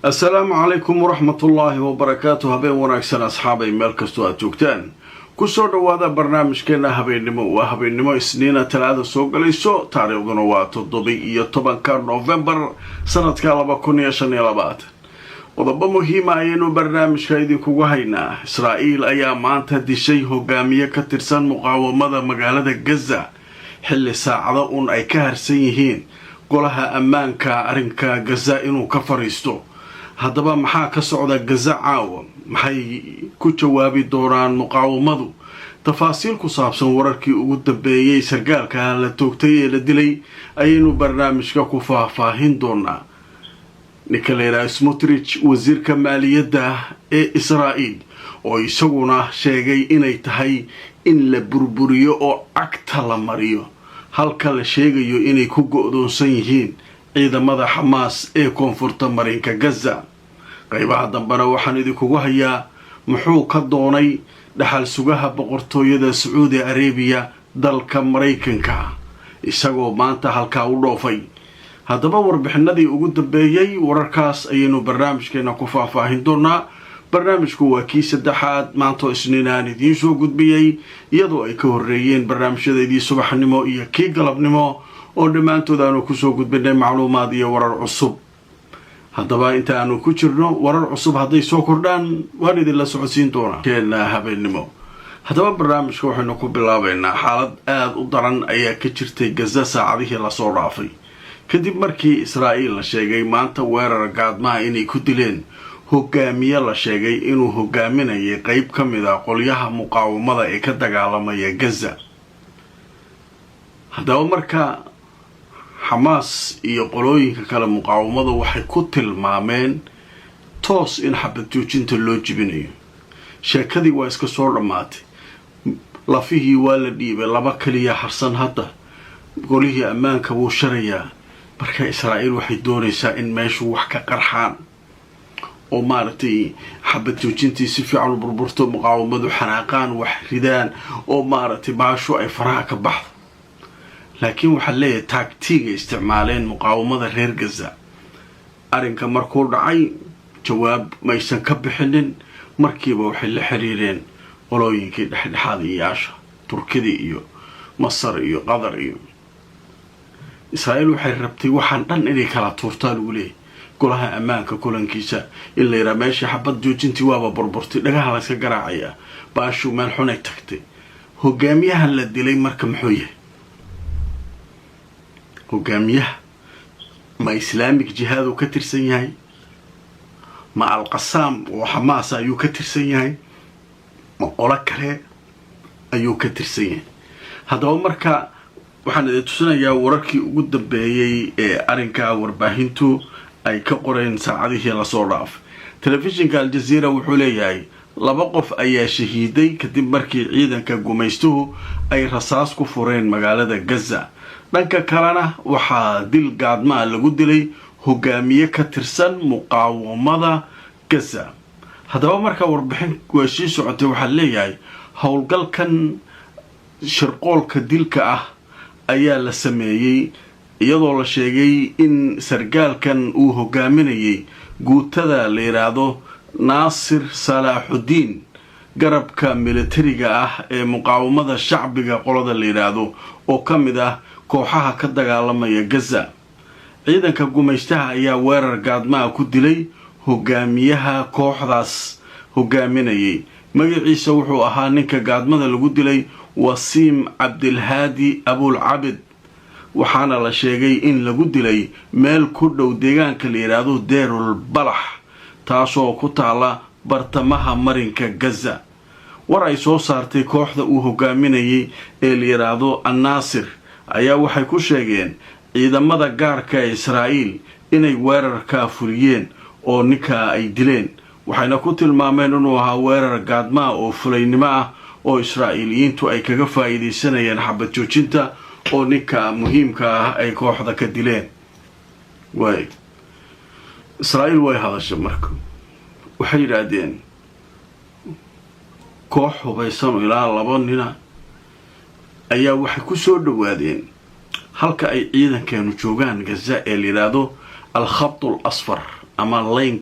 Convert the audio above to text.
السلام عليكم ورحمة الله وبركاته. هبين وناكسن أصحابي مالكستو أتوكتان كسور دوادا برنامج كينا هبين نمو إسنين تلادة سوق ليسو تاريخ دنوات الضبي طبعا كار نوفمبر سنة كالبا كونيا شنيلابات وضبا مهمة أينو برنامج كايدي كوهينا إسرائيل أيام مانتا دي شي هقامية كترسان مقاومة مقالة غزة حل ساعة أي كهر سيهين قولها أمانكا أرنكا غزة إنو كفريستو haddaba maxaa ka socda Gaza caawa maxay ku jawaabi doonaan muqaawamadu tafaasiil ku saabsan wararkii ugu dambeeyay sargaalka la toogtay ee la dilay ayaynu barnaamijka ku faahfaahin doonaa Nikolay Smotrich wasiirka maaliyadda ee Israa'iil oo isaguna sheegay inay tahay in la burburiyo oo cagta la mariyo halka la sheegayo inay ku go'doonsan yihiin ciidamada Hamas ee koonfurta marinka Gaza qaybaha dambana waxaan idinku hayaa muxuu ka doonay dhaxal sugaha boqortooyada Saudi Arabia dalka Mareykanka isagoo maanta halka u dhoofay haddaba warbixinadii ugu dambeeyay wararkaas ayaynu barnaamijkeena ku faahfaahin doonaa barnaamijku waa kii saddexaad maanta isniinaan idiin soo gudbiyay iyadoo ay ka horeeyeen barnaamijyadeedii subaxnimo iyo kii galabnimo oo dhamaantood aanu ku soo gudbinay macluumaad iyo warar cusub haddaba inta aanu ku jirno warar cusub hadday soo kordhaan waan idin la socodsiin doonaa keena habeenimo haddaba barnaamijka waxaynu ku bilaabaynaa xaalad aad u daran ayaa ka jirtay Gaza saacadihii la soo dhaafay kadib markii Israa'iil la sheegay maanta weerar gaadmaha inay ku dileen hogaamiye la sheegay inuu hogaaminayay qayb ka mid ah qolyaha muqaawamada ee ka dagaalamaya Gaza haddaba marka Hamas iyo qolooyinka kale muqaawamada waxay ku tilmaameen toos in xabad joojinta loo jibinayo sheekadii waa iska soo dhamaatay lafihii waa la dhiibay laba kaliya harsan hadda golihii ammaanka wuu sharayaa marka Israa'iil waxay doonaysaa in meeshu wax ka qarxaan oo maartay xabad joojintii si fiican u burburto muqaawamadu xanaaqaan wax ridaan oo maartay baashu ay faraha ka baxdo laakiin waxa leeyahay taagtiga isticmaaleen muqaawamada reer Gaza arinka markuu dhacay jawaab maysan ka bixinin markiiba waxay la xiriireen qolooyinkii dhexdhexaadiyaasha Turkida iyo Masar iyo Qatar iyo Israa'iil waxay rabtay waxaan dhan inay kala tuurtaan ugu leeyahay golaha ammaanka kulankiisa in la yiraahdo meesha xabad joojintii waaba burburtay dhagaha la iska garaacaya baashu meel xun ay tagtay hogaamiyahan la dilay marka muxuu yahay hogaamiyaha ma Islamic Jihad uu ka tirsan yahay ma Al-Qassam oo Hamas ayuu ka tirsan yahay ma qola kale ayuu ka tirsan yahay haddaba marka waxaan idin tusinayaa wararkii ugu dambeeyay ee arinka warbaahintu ay ka qoreen saacadihii la soo dhaaf telefishinka Al Jazeera wuxuu leeyahay laba qof ayaa shahiiday kadib markii ciidanka gumaystuhu ay rasaas ku fureen magaalada Gaza dhanka kalena waxaa dil gaadma lagu dilay hogaamiye ka tirsan muqaawamada Gaza haddaba marka warbixin weeshii socotay waxa leeyahay howlgalkan shirqoolka dilka ah ayaa la sameeyay iyadoo la sheegay in sargaalkan uu hogaaminayay guutada la yiraahdo Nasir Salahuddin garabka militariga ah ee muqaawamada shacbiga qolada la yiraahdo oo kamid ah kooxaha ka dagaalamaya Gaza ciidanka gumaystaha ayaa weerar gaadma ku dilay hogaamiyaha kooxdaas hogaaminayay magaciisa wuxuu ahaa ninka gaadmada lagu dilay Wasim Abdulhadi Abul Abid waxaana la sheegay in lagu dilay meel ku dhow deegaanka la yiraahdo Deerul Balax taasoo ku taala bartamaha marinka Gaza war ay soo saartay kooxda uu hogaaminayay ee la yiraahdo An-Nasir ayaa waxay ku sheegeen ciidamada gaarka ee Israa'iil inay weerar ka fuliyeen oo ninka ay dileen waxayna ku tilmaameen inuu ahaa weerar gaadma oo fulaynimo ah oo Israa'iiliyiintu ay kaga faa'iideysanayeen xabad joojinta oo ninka muhiimka ah ay kooxda ka dileen way Israa'iil way hadashay marka waxay yiraahdeen koox hubaysan ilaa laba nin ayaa waxay ku soo dhawaadeen halka ay ciidankeenu joogaan Gaza ee la yiraahdo al-Khatt al-Asfar ama lane